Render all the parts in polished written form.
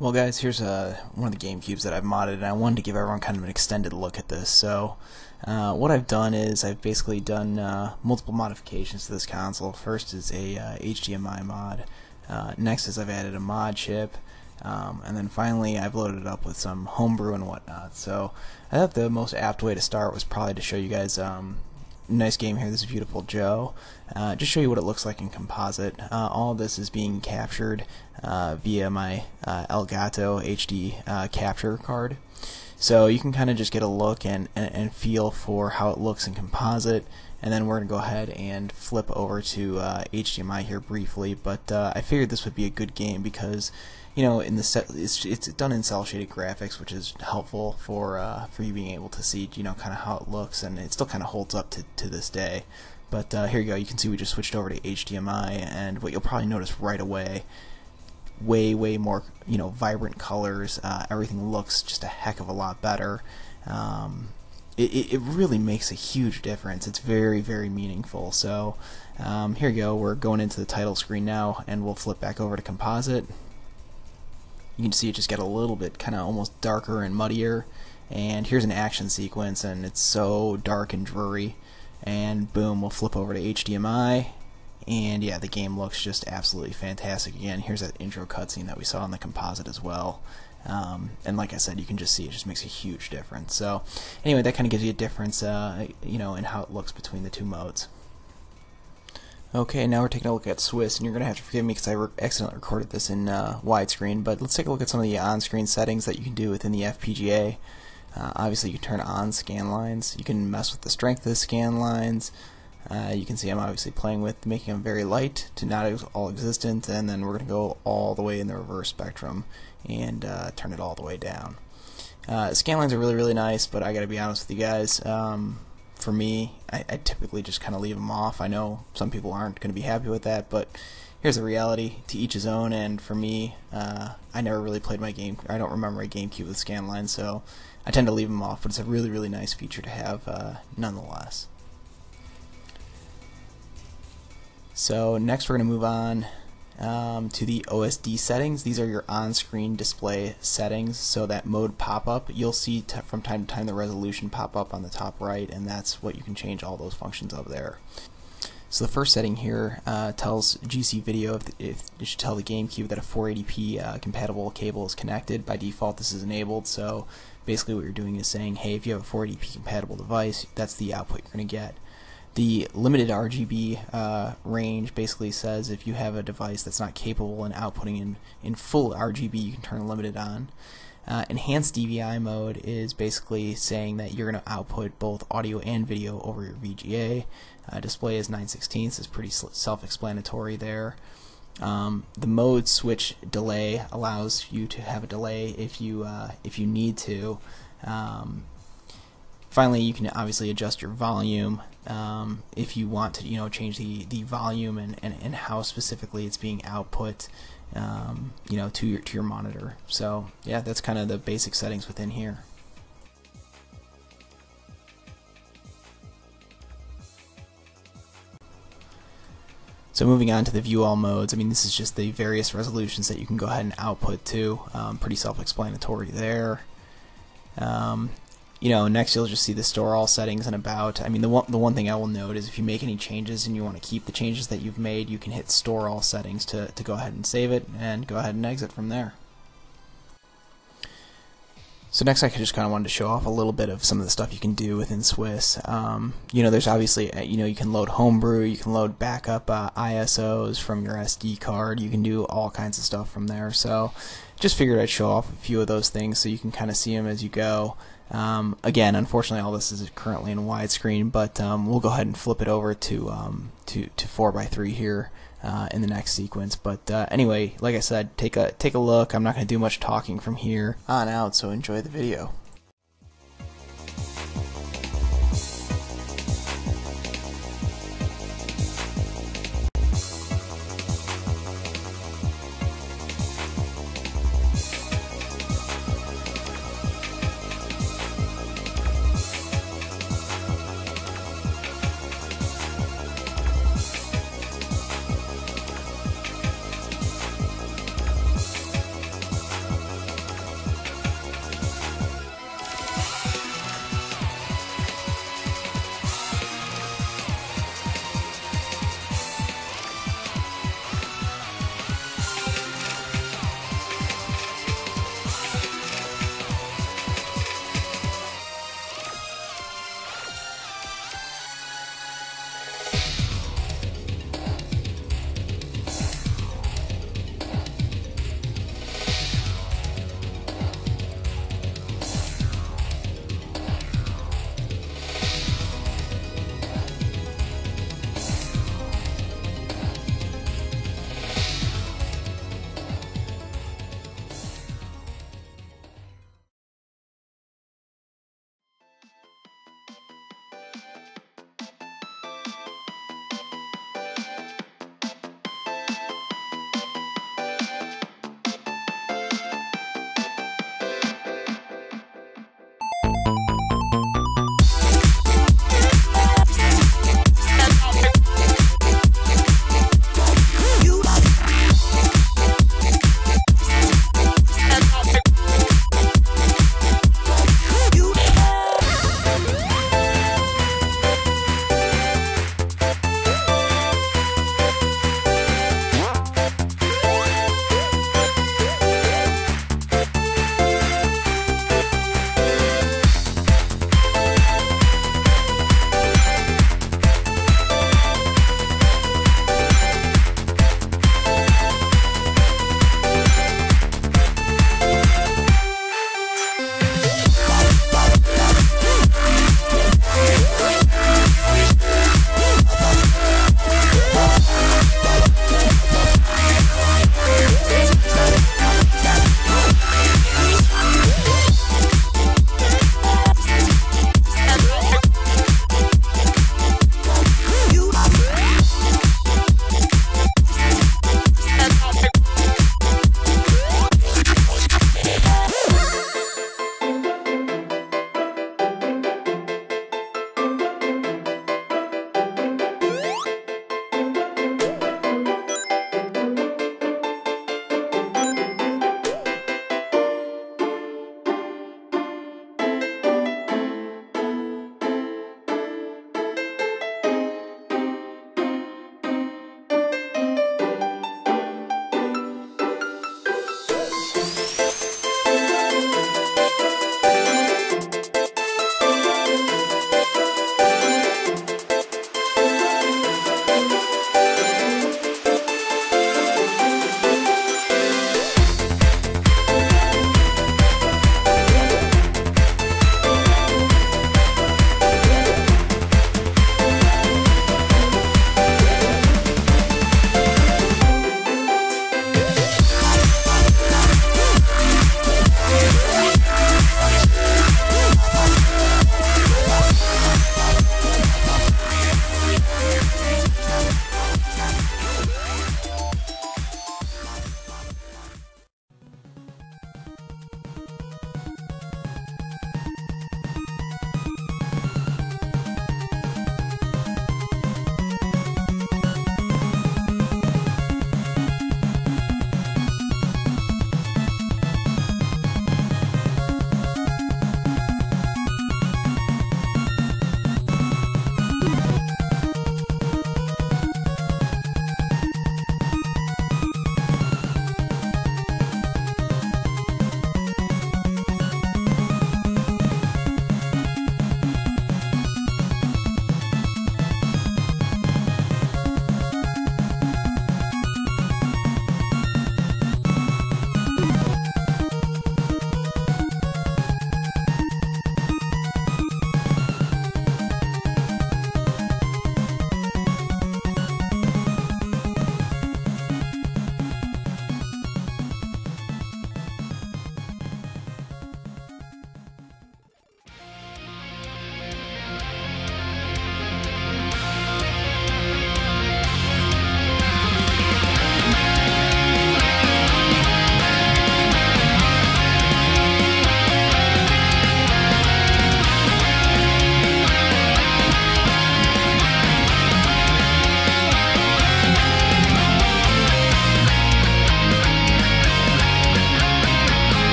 Well guys, here's one of the GameCubes that I've modded, and I wanted to give everyone kind of an extended look at this. So what I've done is I've basically done multiple modifications to this console. First is a HDMI mod, next is I've added a mod chip, and then finally I've loaded it up with some homebrew and whatnot. So I thought the most apt way to start was probably to show you guys nice game here. This is Beautiful Joe. Just show you what it looks like in composite. All of this is being captured via my Elgato HD capture card. So you can kind of just get a look and feel for how it looks in composite, and then we're going to go ahead and flip over to HDMI here briefly. But I figured this would be a good game because, you know, in the it's done in cell shaded graphics, which is helpful for you being able to see, you know, kind of how it looks, and it still kind of holds up to this day. But here you go. You can see we just switched over to HDMI, and what you'll probably notice right away, way more, you know, vibrant colors. Everything looks just a heck of a lot better. It really makes a huge difference. It's very meaningful. So here you go. We're going into the title screen now, and we'll flip back over to composite. You can see it just get a little bit kind of almost darker and muddier, and here's an action sequence, and it's so dark and dreary. And boom, we'll flip over to HDMI, and yeah, the game looks just absolutely fantastic. Again, here's that intro cutscene that we saw on the composite as well. And like I said, you can just see it just makes a huge difference. So anyway, that kind of gives you a difference, you know, in how it looks between the two modes. Okay, now we're taking a look at Swiss, and you're going to have to forgive me because I accidentally recorded this in widescreen, but let's take a look at some of the on-screen settings that you can do within the FPGA. Obviously you can turn on scan lines, you can mess with the strength of the scan lines. You can see I'm obviously playing with making them very light to not all existent, and then we're going to go all the way in the reverse spectrum and turn it all the way down. Scan lines are really nice, but I gotta be honest with you guys, for me, I typically just kind of leave them off. I know some people aren't going to be happy with that, but here's the reality. To each his own. And for me, I never really played my game. I don't remember a GameCube with scan lines, so I tend to leave them off. But it's a really nice feature to have, nonetheless. So next we're going to move on to the OSD settings. These are your on-screen display settings. So that mode pop-up, you'll see from time to time the resolution pop up on the top right, and that's what you can change all those functions of there. So the first setting here tells GCVideo if it should tell the GameCube that a 480p compatible cable is connected. By default this is enabled, so basically what you're doing is saying, hey, if you have a 480p compatible device, that's the output you're going to get. The limited RGB range basically says if you have a device that's not capable in outputting in full RGB, you can turn limited on. Enhanced DVI mode is basically saying that you're going to output both audio and video over your VGA. Display is 9/16, is pretty self-explanatory there. The mode switch delay allows you to have a delay if you need to. Finally, you can obviously adjust your volume if you want to, you know, change the volume and how specifically it's being output, you know, to your monitor. So yeah, that's kind of the basic settings within here. So moving on to the view all modes, I mean, this is just the various resolutions that you can go ahead and output to. Pretty self-explanatory there. You know, next you'll just see the store all settings and about. I mean, the one thing I will note is if you make any changes and you want to keep the changes that you've made, you can hit store all settings to go ahead and save it and go ahead and exit from there. So next I just kind of wanted to show off a little bit of some of the stuff you can do within Swiss. You know, there's obviously, you know, you can load homebrew, you can load backup ISOs from your SD card, you can do all kinds of stuff from there. So just figured I'd show off a few of those things so you can kind of see them as you go. Again, unfortunately all this is currently in widescreen, but we'll go ahead and flip it over to 4:3 here in the next sequence. But anyway, like I said, take a look. I'm not going to do much talking from here on out, so enjoy the video.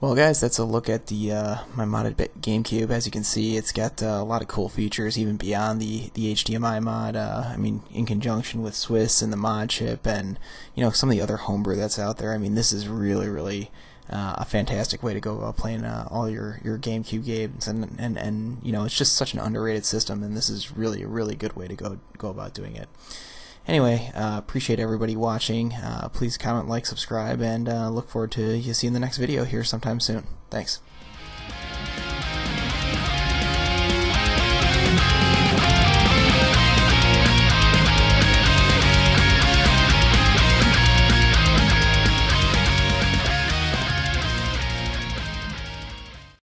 Well guys, that's a look at the my modded GameCube. As you can see, it's got a lot of cool features even beyond the HDMI mod. I mean, in conjunction with Swiss and the modchip and some of the other homebrew that's out there. I mean, this is really a fantastic way to go about playing all your GameCube games, and it's just such an underrated system, and this is really a really good way to go about doing it. Anyway, appreciate everybody watching. Please comment, like, subscribe, and look forward to seeing the next video here sometime soon. Thanks.